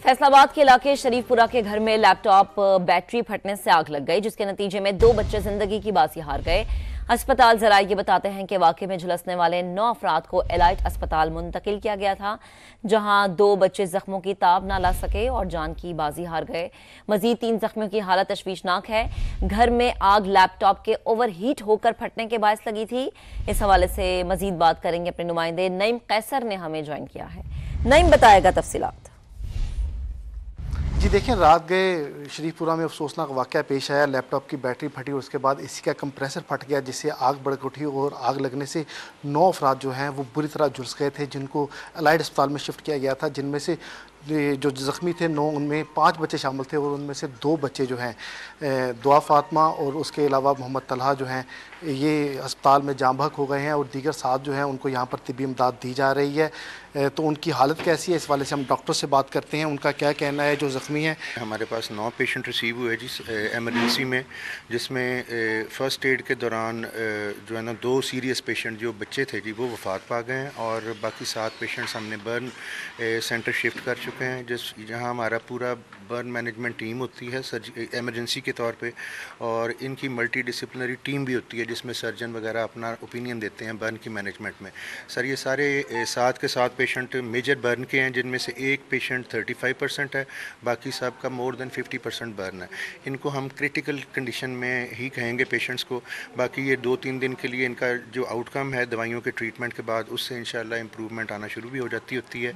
फैसलाबाद के इलाके शरीफपुरा के घर में लैपटॉप बैटरी फटने से आग लग गई, जिसके नतीजे में 2 बच्चे जिंदगी की बाजी हार गए। अस्पताल जराये ये बताते हैं कि वाकये में झुलसने वाले 9 अफराद को एलाइट अस्पताल मुंतकिल किया गया था, जहां 2 बच्चे जख्मों की ताब ना ला सके और जान की बाजी हार गए। मजीद 3 जख्मियों की हालत तशवीशनाक है। घर में आग लैपटॉप के ओवरहीट होकर फटने के बायस लगी थी। इस हवाले से मजीद बात करेंगे अपने नुमाइंदे नईम कैसर ने हमें ज्वाइन किया है। नईम बताएगा तफसीलात। जी देखें, रात गए शरीफपुरा में अफसोसनाक वाक़या पेश आया। लैपटॉप की बैटरी फटी और उसके बाद एसी का कंप्रेसर फट गया, जिससे आग भड़क उठी और आग लगने से 9 अफराद जो हैं वो बुरी तरह झुलस गए थे, जिनको एलाइड अस्पताल में शिफ्ट किया गया था। जिनमें से जो ज़ख्मी थे 9, उनमें 5 बच्चे शामिल थे और उनमें से 2 बच्चे जो हैं दुआ फातिमा और उसके अलावा मोहम्मद तलहा जो हैं ये अस्पताल में जाँ बहक हो गए हैं और दीगर 7 जो हैं उनको यहाँ पर तिब्बी इमदाद दी जा रही है। तो उनकी हालत कैसी है, इस वाले से हम डॉक्टर से बात करते हैं, उनका क्या कहना है जो ज़ख्मी हैं। हमारे पास 9 पेशेंट रिसीव हुए जिस एमरजेंसी में, जिसमें फ़र्स्ट एड के दौरान जो है ना 2 सीरियस पेशेंट जो बच्चे थे जी वो वफ़ात पा गए हैं और बाकी 7 पेशेंट्स हमने बर्न सेंटर शिफ्ट कर चुके हैं, जहाँ हमारा पूरा बर्न मैनेजमेंट टीम होती है एमरजेंसी के तौर पे, और इनकी मल्टी डिसिप्लिनरी टीम भी होती है जिसमें सर्जन वगैरह अपना ओपिनियन देते हैं बर्न की मैनेजमेंट में। सर ये सारे 7 के 7 पेशेंट मेजर बर्न के हैं, जिनमें से एक पेशेंट 35% है, बाकी सब का मोर देन 50% बर्न है। इनको हम क्रिटिकल कंडीशन में ही कहेंगे पेशेंट्स को। बाकी ये 2-3 दिन के लिए इनका जो आउटकम है दवाइयों के ट्रीटमेंट के बाद, उससे इंशाल्लाह इम्प्रूवमेंट आना शुरू भी हो जाती होती है।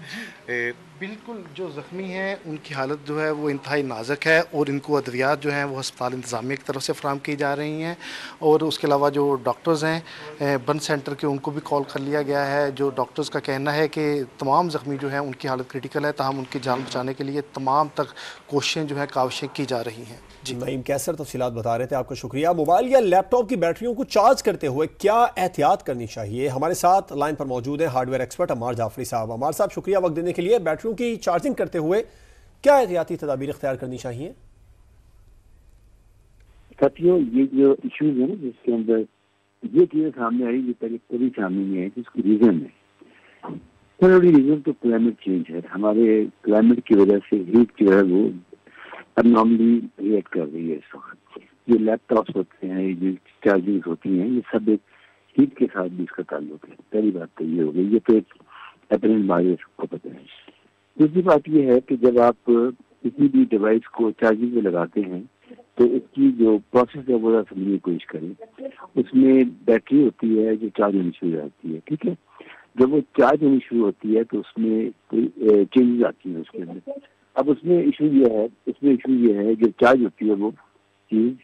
बिल्कुल, जो ज़ख्मी हैं उनकी हालत जो है वो इंतहाई नाजुक है और इनको अद्वियात जो हैं वो अस्पताल इंतज़ामिया की तरफ से फ़राहम की जा रही हैं। और उसके अलावा जो डॉक्टर्स हैं बर्न सेंटर के, उनको भी कॉल कर लिया गया है। जो डॉक्टर्स का कहना है कि तमाम ज़ख्मी जो हैं उनकी हालत क्रिटिकल है, ताहम उनकी जान बचाने के लिए तमाम तक कोशिशें जो हैं काविशें की जा रही हैं। जी नईम कैसर तफसीलात बता रहे थे, आपका शुक्रिया। मोबाइल या लैपटॉप की बैटरियों को चार्ज करते हुए क्या एहतियात करनी चाहिए, हमारे साथ लाइन पर मौजूद है हार्डवेयर एक्सपर्ट अम्मार जाफरी साहब। अम्मार साहब शुक्रिया वक्त देने के लिए। बैटरियों की चार्जिंग करते हुए क्या एहतियाती तदाबीर इख्तियार करनी चाहिए? साथियों, ये जो इश्यूज है ना जिसके अंदर ये चीजें सामने आई, ये पहले कभी सामने नहीं आई, जिसकी रीजन है थोड़ी रीजन तो क्लाइमेट चेंज है। हमारे क्लाइमेट की वजह से हीट जो है वो अबनॉर्मली रिएक्ट कर रही है इस वक्त। ये लैपटॉप्स होते हैं, ये जो चार्जिंग होती हैं, ये सब एक हीट के साथ भी इसका ताल्लुक है। पहली बात तो ये हो गई, ये तो एक एपरेंट बात को पता है। दूसरी बात ये है कि जब आप किसी भी डिवाइस को चार्जिंग पे लगाते हैं तो इसकी जो प्रोसेस है वो समझने की कोशिश करें। उसमें बैटरी होती है जो चार्ज होनी शुरू हो जाती है, ठीक है। जब वो चार्ज होनी शुरू होती है तो उसमें चेंजेस आती है उसके अंदर। अब उसमें इशू ये है जब चार्ज होती है वो चीज,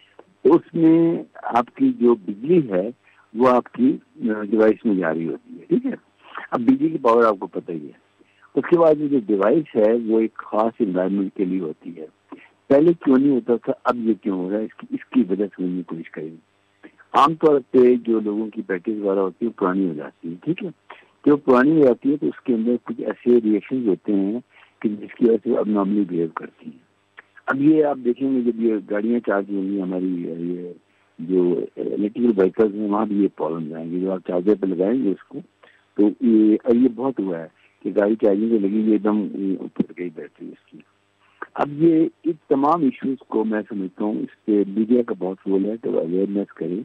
तो उसमें आपकी जो बिजली है वो आपकी डिवाइस में जा रही होती है, ठीक है। अब बिजली की पावर आपको पता ही है। उसके बाद जो डिवाइस है वो एक खास एनवायरनमेंट के लिए होती है। पहले क्यों नहीं होता था, अब ये क्यों हो रहा है, इसकी वजह समझने की कोशिश करेंगे। आमतौर पे जो लोगों की बैटरीज वगैरह होती है पुरानी हो जाती है, ठीक है। जो पुरानी हो जाती है तो उसके अंदर कुछ ऐसे रिएक्शन होते हैं कि जिसकी वजह से अब नॉर्मली बिहेव करती हैं। अब ये आप देखेंगे जब ये गाड़ियाँ चार्ज होंगी, हमारी ये जो इलेक्ट्रिकल व्हीकल्स हैं वहाँ भी ये प्रॉब्लम आएंगे। जब आप चार्जर पे लगाएंगे उसको तो ये बहुत हुआ है कि गाड़ी चार्जिंग में लगी हुई एकदम फट गई बैटरी इसकी। अब ये इन तमाम इश्यूज को मैं समझता हूँ इस पे मीडिया का बहुत रोल है, तो अवेयरनेस करें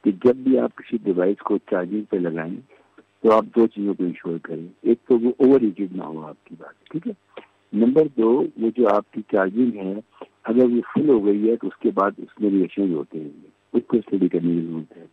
कि जब भी आप किसी डिवाइस को चार्जिंग पे लगाएं तो आप 2 चीज़ों को इंश्योर करें। एक तो वो ओवर हीटेड ना हो आपकी बात, ठीक है। नंबर 2, वो जो आपकी चार्जिंग है अगर वो फुल हो गई है तो उसके बाद उसमें रिएक्शन होते हैं, उसको स्टडी करने की जरूरत है।